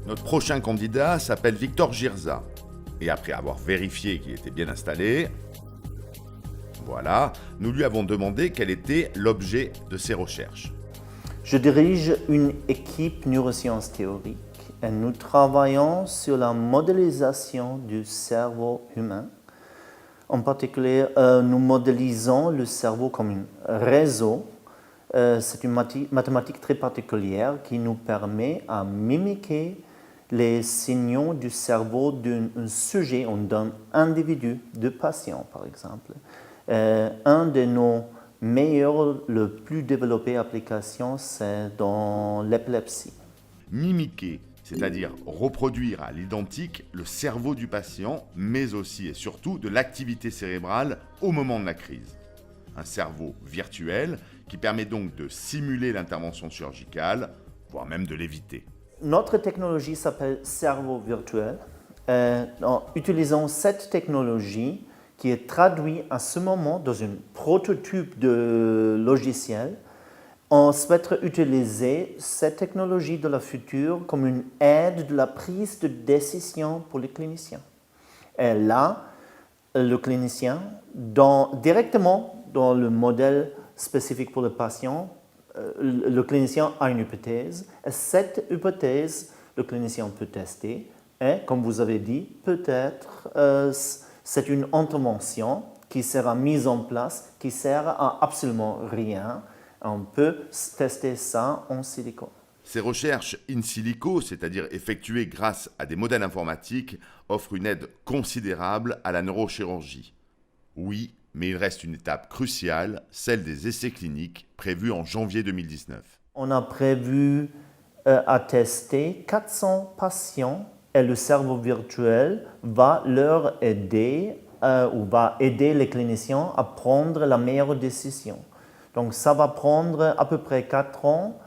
Notre prochain candidat s'appelle Victor Girza. Et après avoir vérifié qu'il était bien installé, voilà, nous lui avons demandé quel était l'objet de ses recherches. Je dirige une équipe neurosciences théoriques et nous travaillons sur la modélisation du cerveau humain. En particulier, nous modélisons le cerveau comme un réseau. C'est une mathématique très particulière qui nous permet de mimiquer les signaux du cerveau d'un sujet ou d'un individu, de patient par exemple. Un de nos meilleures, le plus développées applications, c'est dans l'épilepsie. Mimiquer, c'est-à-dire reproduire à l'identique le cerveau du patient, mais aussi et surtout de l'activité cérébrale au moment de la crise. Un cerveau virtuel qui permet donc de simuler l'intervention chirurgicale, voire même de l'éviter. Notre technologie s'appelle cerveau virtuel. En utilisant cette technologie qui est traduite à ce moment dans un prototype de logiciel, on souhaite utiliser cette technologie de la future comme une aide de la prise de décision pour les cliniciens. Et là, le clinicien, directement dans le modèle spécifique pour le patient, le clinicien a une hypothèse, et cette hypothèse, le clinicien peut tester, et comme vous avez dit, peut-être c'est une intervention qui sera mise en place, qui sert à absolument rien. On peut tester ça en silico. Ces recherches in silico, c'est-à-dire effectuées grâce à des modèles informatiques, offrent une aide considérable à la neurochirurgie. Oui, mais il reste une étape cruciale, celle des essais cliniques prévus en janvier 2019. On a prévu à tester 400 patients et le cerveau virtuel va leur aider ou va aider les cliniciens à prendre la meilleure décision. Donc ça va prendre à peu près 4 ans.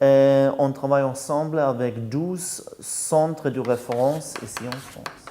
Et on travaille ensemble avec 12 centres de référence ici en France.